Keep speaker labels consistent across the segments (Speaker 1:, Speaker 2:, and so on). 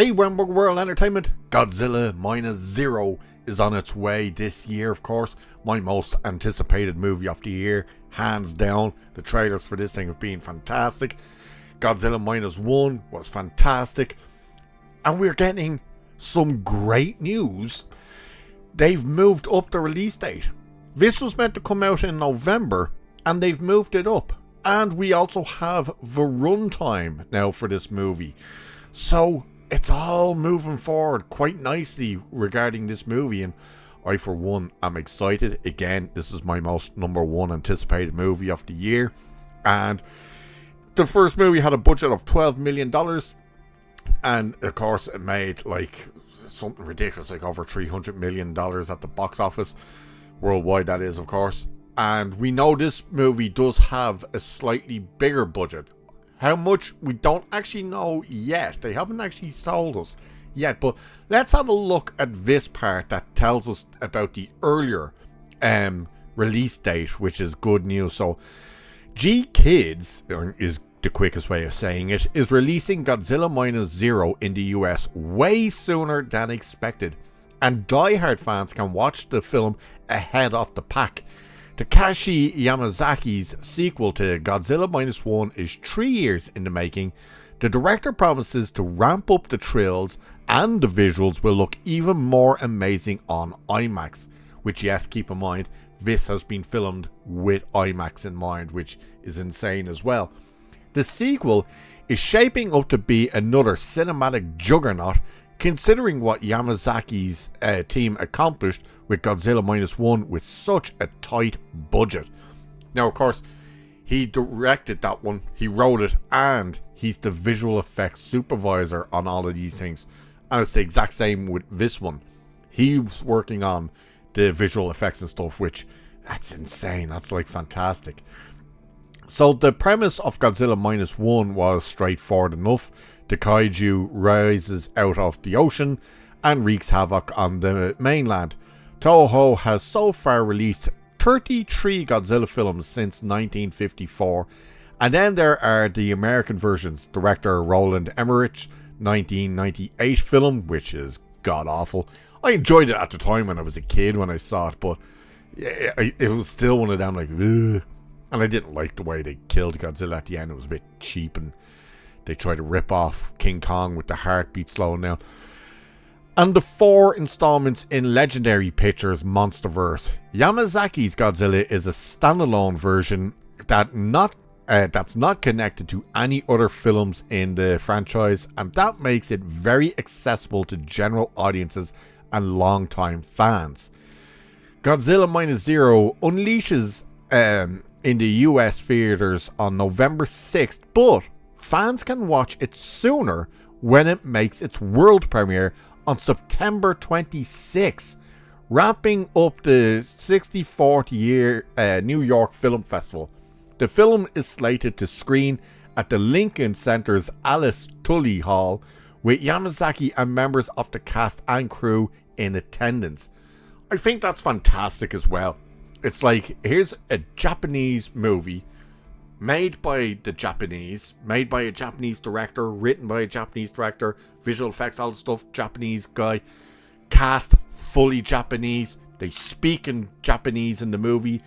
Speaker 1: Hey, Wemberg World Entertainment, Godzilla Minus Zero is on its way this year, of course. My most anticipated movie of the year, hands down. The trailers for this thing have been fantastic. Godzilla Minus One was fantastic. And we're getting some great news. They've moved up the release date. This was meant to come out in November, and they've moved it up. And we also have the runtime now for this movie. So it's all moving forward quite nicely regarding this movie, and I for one am excited. Again, this is my most number one anticipated movie of the year, and the first movie had a budget of $12 million, and of course it made like something ridiculous, like over $300 million at the box office worldwide, that is, of course. And we know this movie does have a slightly bigger budget. How much, we don't actually know yet. They haven't actually told us yet. But let's have a look at this part that tells us about the earlier release date, which is good news. So G-Kids, is the quickest way of saying it, is releasing Godzilla Minus Zero in the US way sooner than expected. And diehard fans can watch the film ahead of the pack. Takashi Yamazaki's sequel to Godzilla Minus One is 3 years in the making. The director promises to ramp up the thrills, and the visuals will look even more amazing on IMAX. Which, yes, keep in mind, this has been filmed with IMAX in mind, which is insane as well. The sequel is shaping up to be another cinematic juggernaut, considering what Yamazaki's team accomplished with Godzilla Minus One with such a tight budget. Now, of course, he directed that one, he wrote it, and he's the visual effects supervisor on all of these things. And it's the exact same with this one. He's working on the visual effects and stuff, which, that's insane. That's like fantastic. So the premise of Godzilla Minus One was straightforward enough. The kaiju rises out of the ocean and wreaks havoc on the mainland. Toho has so far released 33 Godzilla films since 1954, and then there are the American versions. Director Roland Emmerich's 1998 film, which is god-awful. I enjoyed it at the time when I was a kid when I saw it, but it was still one of them like, ugh. And I didn't like the way they killed Godzilla at the end. It was a bit cheap, and they tried to rip off King Kong with the heartbeat slowing down. And the 4 installments in Legendary Pictures' Monsterverse. Yamazaki's Godzilla is a standalone version that's not connected to any other films in the franchise, and that makes it very accessible to general audiences and long-time fans. Godzilla Minus Zero unleashes in the US theaters on November 6th, but fans can watch it sooner when it makes its world premiere on September 26th, wrapping up the 64th year New York Film Festival. The film is slated to screen at the Lincoln Center's Alice Tully Hall, with Yamazaki and members of the cast and crew in attendance. I think that's fantastic as well. It's like, here's a Japanese movie made by the Japanese, made by a Japanese director, written by a Japanese director, visual effects, all the stuff, Japanese guy, cast fully Japanese, they speak in Japanese in the movie.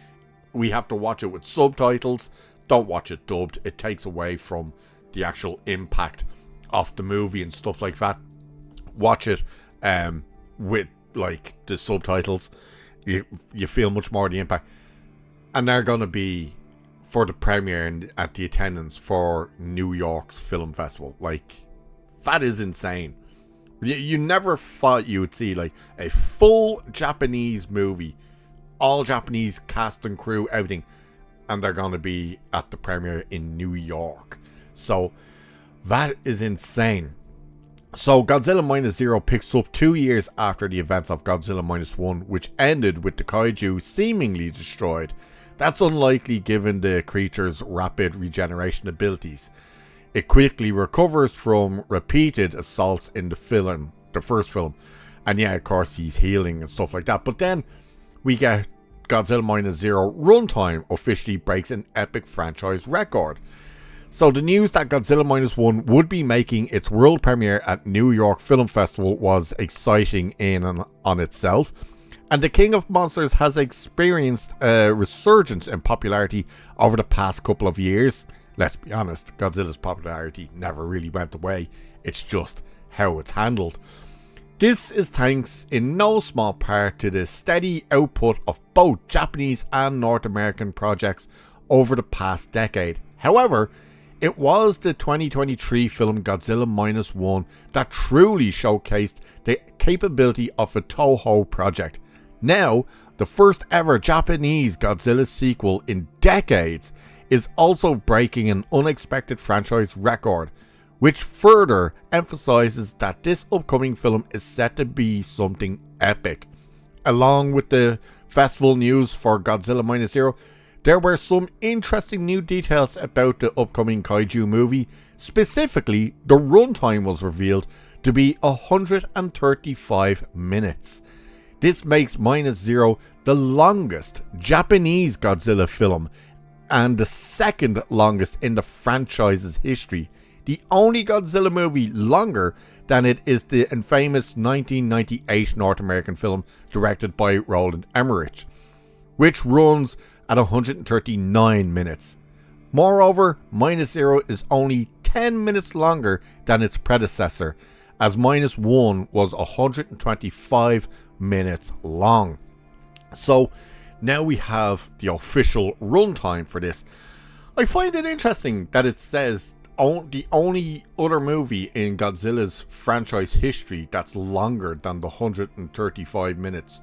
Speaker 1: We have to watch it with subtitles. Don't watch it dubbed. It takes away from the actual impact of the movie and stuff like that. Watch it with like the subtitles. You feel much more the impact. And they're going to be for the premiere and at the attendance for New York's film festival. Like, that is insane. You never thought you would see like a full Japanese movie, all Japanese cast and crew, everything, and they're going to be at the premiere in New York. So that is insane. So Godzilla Minus Zero picks up 2 years after the events of Godzilla Minus One, which ended with the kaiju seemingly destroyed. That's unlikely given the creature's rapid regeneration abilities. It quickly recovers from repeated assaults in the first film. And yeah, of course, he's healing and stuff like that. But then we get Godzilla Minus Zero runtime officially breaks an epic franchise record. So the news that Godzilla Minus One would be making its world premiere at New York Film Festival was exciting in and on itself. And the King of Monsters has experienced a resurgence in popularity over the past couple of years. Let's be honest, Godzilla's popularity never really went away. It's just how it's handled. This is thanks in no small part to the steady output of both Japanese and North American projects over the past decade. However, it was the 2023 film Godzilla Minus One that truly showcased the capability of a Toho project. Now, the first ever Japanese Godzilla sequel in decades is also breaking an unexpected franchise record, which further emphasizes that this upcoming film is set to be something epic. Along with the festival news for Godzilla Minus Zero, there were some interesting new details about the upcoming kaiju movie. Specifically, the runtime was revealed to be 135 minutes. This makes Minus Zero the longest Japanese Godzilla film and the second longest in the franchise's history. The only Godzilla movie longer than it is the infamous 1998 North American film directed by Roland Emmerich, which runs at 139 minutes. Moreover, Minus Zero is only 10 minutes longer than its predecessor, as Minus One was 125 minutes long. So now we have the official runtime for this. I find it interesting that it says the only other movie in Godzilla's franchise history that's longer than the 135 minutes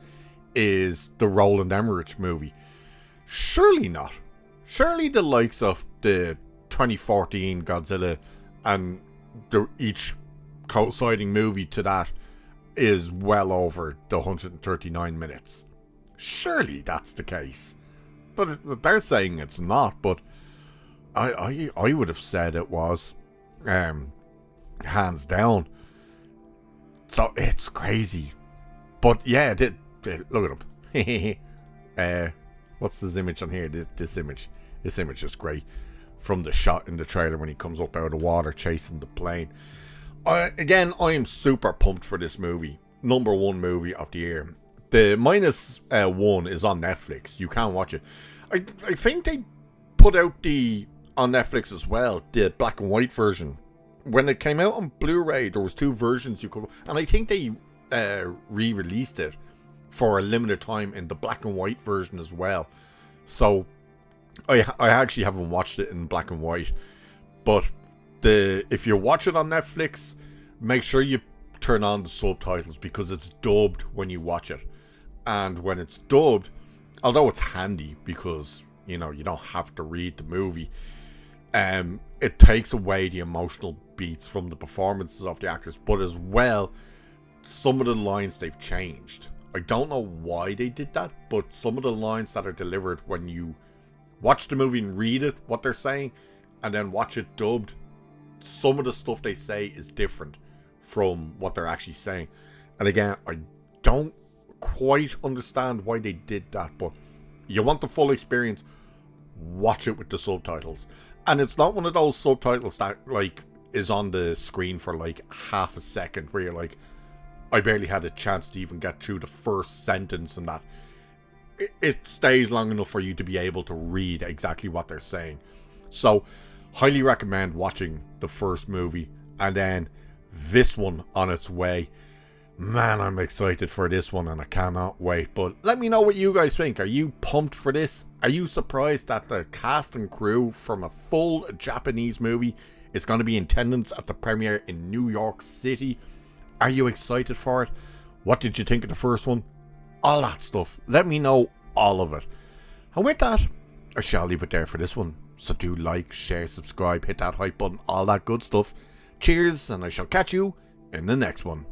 Speaker 1: is the Roland Emmerich movie. Surely not. Surely the likes of the 2014 Godzilla and each coinciding movie to that is well over the 139 minutes. Surely that's the case. But they're saying it's not, but I would have said it was, hands down. So it's crazy. But yeah, look at him. What's this image on here? This image is great. From the shot in the trailer when he comes up out of the water chasing the plane. Again, I am super pumped for this movie. Number one movie of the year. The Minus One is on Netflix. You can watch it. I think they put out on Netflix as well, the black and white version. When it came out on Blu-ray, there was two versions you could, and I think they re-released it for a limited time in the black and white version as well. So I actually haven't watched it in black and white, but if you watch it on Netflix, make sure you turn on the subtitles because it's dubbed when you watch it. And when it's dubbed, although it's handy because you don't have to read the movie, it takes away the emotional beats from the performances of the actors, but as well, some of the lines they've changed. I don't know why they did that, but some of the lines that are delivered when you watch the movie and read it, what they're saying, and then watch it dubbed, some of the stuff they say is different from what they're actually saying. And again, I don't quite understand why they did that, but you want the full experience, watch it with the subtitles. And it's not one of those subtitles that is on the screen for half a second where you're like, I barely had a chance to even get through the first sentence, and that it stays long enough for you to be able to read exactly what they're saying. So highly recommend watching the first movie and then this one on its way. Man, I'm excited for this one and I cannot wait. But let me know what you guys think. Are you pumped for this? Are you surprised that the cast and crew from a full Japanese movie is going to be in attendance at the premiere in New York City? Are you excited for it? What did you think of the first one? All that stuff. Let me know all of it. And with that, I shall leave it there for this one. So do like, share, subscribe, hit that hype button, all that good stuff. Cheers, and I shall catch you in the next one.